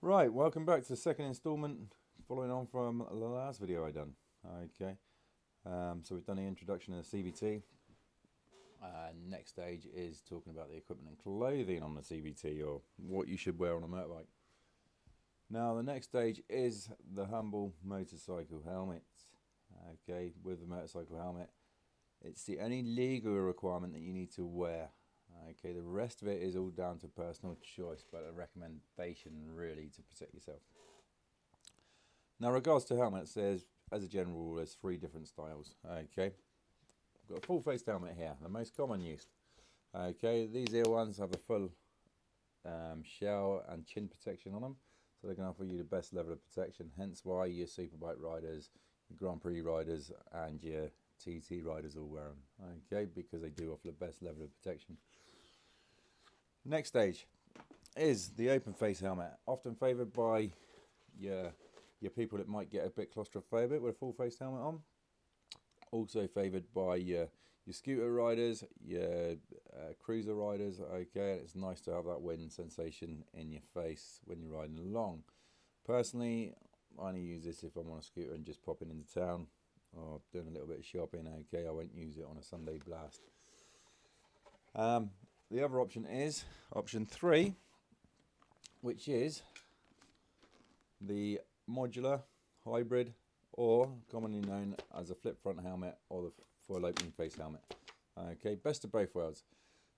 Right, welcome back to the second instalment, following on from the last video I done. Okay, so we've done the introduction of the CBT. Next stage is talking about the equipment and clothing on the CBT, or what you should wear on a motorbike. Now the next stage is the humble motorcycle helmet. Okay, with the motorcycle helmet, it's the only legal requirement that you need to wear. Okay, the rest of it is all down to personal choice, but a recommendation really to protect yourself. Now, regards to helmets, there's, as a general rule, there's three different styles. Okay, I've got a full-face helmet here, the most common use. Okay, these here ones have a full shell and chin protection on them, so they can offer you the best level of protection. Hence why your superbike riders, your Grand Prix riders, and your TT riders all wear them. Okay, because they do offer the best level of protection. Next stage is the open face helmet, often favoured by your people that might get a bit claustrophobic with a full face helmet on. Also favoured by your scooter riders, your cruiser riders. Okay, and it's nice to have that wind sensation in your face when you're riding along. Personally, I only use this if I'm on a scooter and just popping into town or doing a little bit of shopping. Okay, I won't use it on a Sunday blast. The other option is option 3, which is the modular, hybrid, or commonly known as a flip front helmet or the full opening face helmet. Okay, best of both worlds.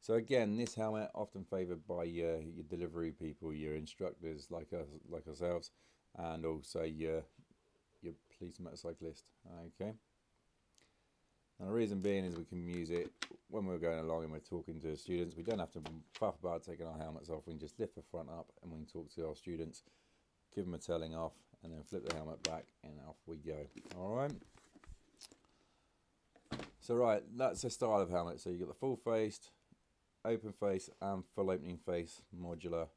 So again, this helmet often favoured by your delivery people, your instructors like us, like ourselves, and also your police motorcyclist. Okay. And the reason being is we can use it when we're going along and we're talking to students. We don't have to faff about taking our helmets off. We can just lift the front up and we can talk to our students, give them a telling off, and then flip the helmet back and off we go. All right. So right, that's the style of helmet. So you've got the full faced, open face, and full opening face, modular,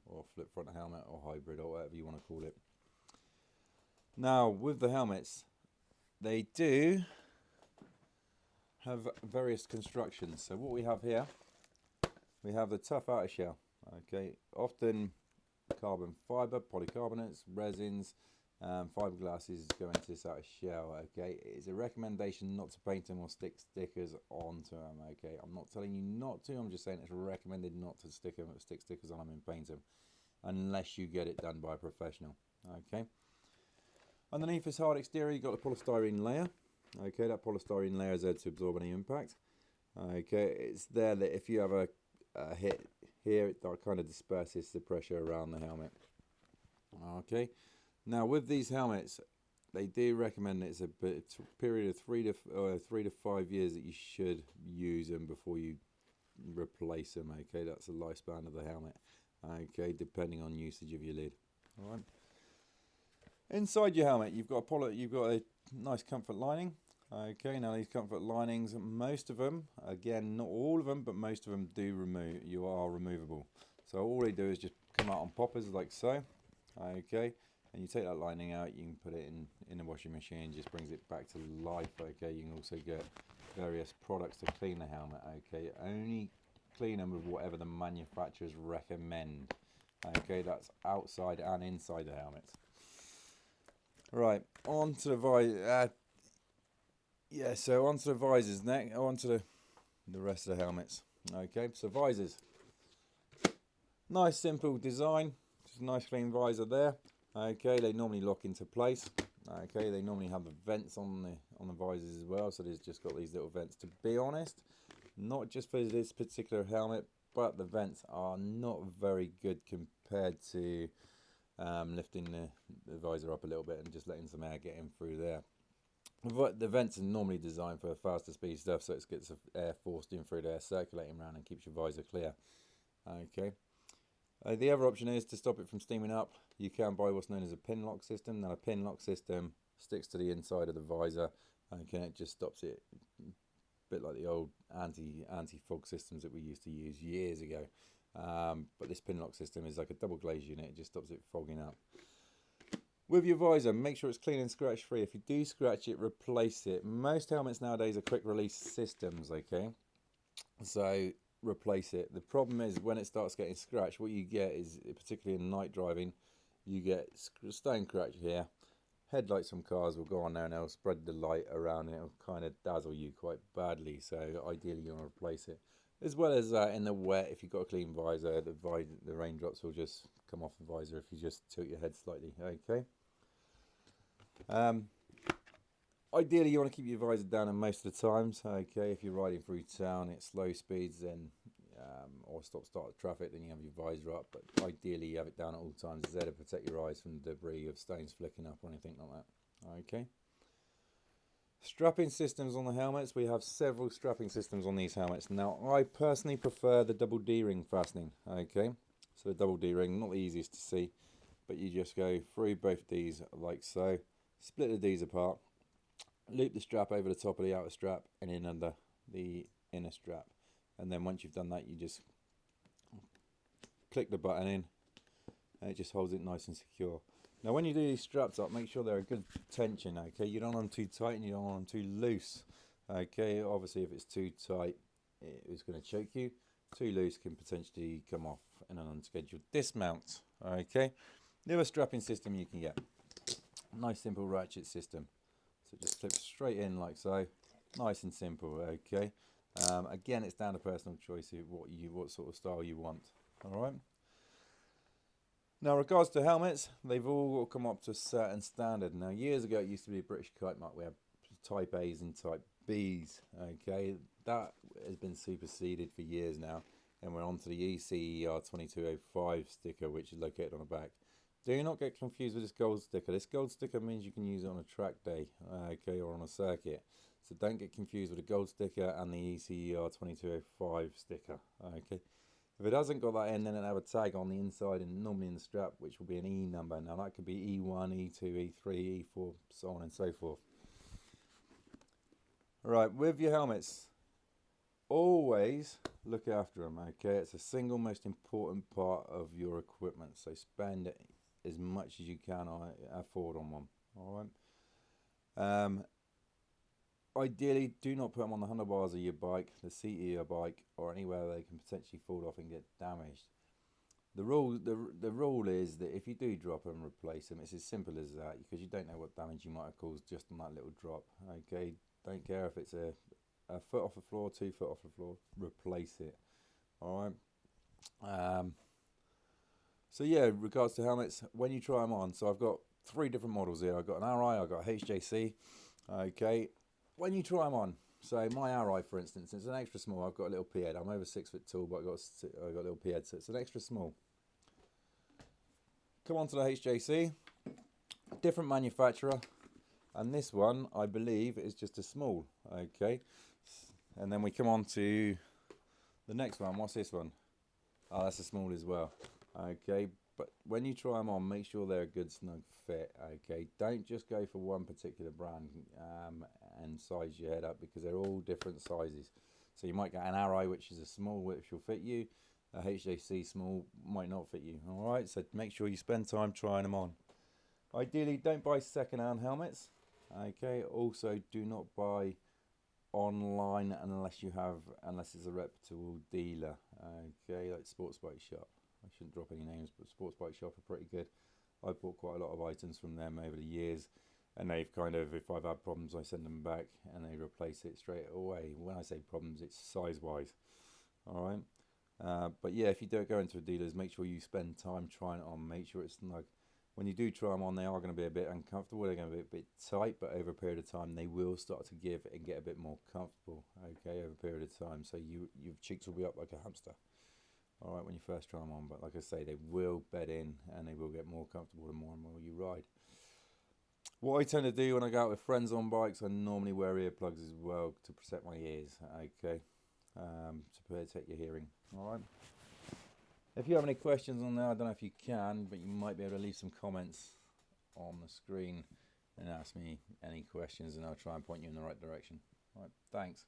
or flip front helmet, or hybrid, or whatever you want to call it. Now with the helmets, they do have various constructions. So what we have here, we have the tough outer shell. Okay, often carbon fibre, polycarbonates, resins, fiberglasses go into this outer shell. Okay, it's a recommendation not to paint them or stick stickers onto them. Okay, I'm not telling you not to, I'm just saying it's recommended not to stick stickers on them and paint them unless you get it done by a professional. Okay, underneath this hard exterior you've got the polystyrene layer. Okay, that polystyrene layer is there to absorb any impact. Okay, it's there that if you have a hit here, it kind of disperses the pressure around the helmet. Okay, now with these helmets, they do recommend it's a period of 3 to 5 years that you should use them before you replace them. Okay, that's the lifespan of the helmet. Okay, depending on usage of your lid. All right. Inside your helmet, you've got a nice comfort lining. Okay, now these comfort linings, most of them, again not all of them, but most of them are removable. So all they do is just come out on poppers like so. Okay, and you take that lining out, you can put it in the washing machine, just brings it back to life. Okay, you can also get various products to clean the helmet. Okay, only clean them with whatever the manufacturers recommend. Okay, that's outside and inside the helmet. Right, on to the visor. So onto the visors next. Onto the rest of the helmets. Okay, so visors. Nice simple design. Just a nice clean visor there. Okay, they normally lock into place. Okay, they normally have the vents on the visors as well. So there's just got these little vents. To be honest, not just for this particular helmet, but the vents are not very good compared to lifting the visor up a little bit and just letting some air get in through there. But the vents are normally designed for faster speed stuff, so it gets air forced in through there, circulating around and keeps your visor clear. Okay. The other option is to stop it from steaming up. You can buy what's known as a pin lock system. Now a pin lock system sticks to the inside of the visor. Okay, it just stops it, a bit like the old anti-fog systems that we used to use years ago. But this pin lock system is like a double glaze unit. It just stops it fogging up. With your visor, make sure it's clean and scratch free. If you do scratch it, replace it. Most helmets nowadays are quick release systems, okay? So replace it. The problem is when it starts getting scratched, what you get is, particularly in night driving, you get stone cracked here. Headlights from cars will go on there and they'll spread the light around and it'll kind of dazzle you quite badly. So ideally you want to replace it. As well as in the wet, if you've got a clean visor, the raindrops will just come off the visor if you just tilt your head slightly. Okay. Ideally, you want to keep your visor down in most of the times. Okay, if you're riding through town at slow speeds, then or stop-start traffic, then you have your visor up. But ideally, you have it down at all times. It's there to protect your eyes from debris of stones flicking up or anything like that. Okay. Strapping systems on the helmets. We have several strapping systems on these helmets. Now, I personally prefer the double D-ring fastening. Okay, so the double D-ring, not the easiest to see, but you just go through both Ds like so. Split the Ds apart. Loop the strap over the top of the outer strap and in under the inner strap, and then once you've done that, you just click the button in and it just holds it nice and secure. Now when you do these straps up, make sure they're a good tension. Okay, you don't want them too tight and you don't want them too loose. Okay, obviously if it's too tight it's going to choke you. Too loose can potentially come off in an unscheduled dismount. Okay, the other strapping system you can get, nice simple ratchet system. So it just slips straight in like so, nice and simple. Okay, again, it's down to personal choice of what sort of style you want. All right. Now, in regards to helmets, they've all come up to a certain standard. Now, years ago, it used to be a British kite mark. We had Type A's and Type B's. Okay, that has been superseded for years now, and we're on to the ECER 2205 sticker, which is located on the back. Do not get confused with this gold sticker. This gold sticker means you can use it on a track day, okay, or on a circuit. So don't get confused with the gold sticker and the ECER 2205 sticker, okay. If it hasn't got that in, then it'll have a tag on the inside and normally in the strap, which will be an E number. Now that could be E1, E2, E3, E4, so on and so forth. Right, with your helmets, always look after them, okay. It's the single most important part of your equipment, so spend as much as you can afford on one. All right. Ideally, do not put them on the handlebars of your bike, the seat of your bike, or anywhere they can potentially fall off and get damaged. The rule is that if you do drop them, replace them. It's as simple as that, because you don't know what damage you might have caused just on that little drop. Okay, don't care if it's a foot off the floor, 2 foot off the floor, replace it. All right. So yeah, regards to helmets, when you try them on, so I've got 3 different models here. I've got an RI, I've got a HJC. Okay, when you try them on, so my RI, for instance, it's an extra small. I've got a little P head. I'm over 6 foot tall, but I've got a little P head, so it's an extra small. Come on to the HJC, different manufacturer, and this one I believe is just a small. Okay, and then we come on to the next one. What's this one? Oh, that's a small as well. Okay, but when you try them on, make sure they're a good snug fit. Okay, don't just go for one particular brand and size your head up, because they're all different sizes. So you might get an RI which is a small, which will fit you. A HJC small might not fit you. All right, so make sure you spend time trying them on. Ideally, don't buy second-hand helmets. Okay, also do not buy online unless it's a reputable dealer. Okay, like Sports Bike Shop. I shouldn't drop any names, but Sports Bike Shop are pretty good. I've bought quite a lot of items from them over the years, and they've kind of, if I've had problems, I send them back and they replace it straight away. When I say problems, it's size-wise. All right. But yeah, if you do go into a dealer's, make sure you spend time trying it on. Make sure it's snug. When you do try them on, they are going to be a bit uncomfortable. They're going to be a bit tight, but over a period of time, they will start to give and get a bit more comfortable. Okay, over a period of time, so your cheeks will be up like a hamster. All right, when you first try them on, but like I say, they will bed in and they will get more comfortable the more and more you ride. What I tend to do when I go out with friends on bikes, I normally wear earplugs as well to protect my ears. Okay, to protect your hearing. All right. If you have any questions on there, I don't know if you can, but you might be able to leave some comments on the screen and ask me any questions, and I'll try and point you in the right direction. All right, thanks.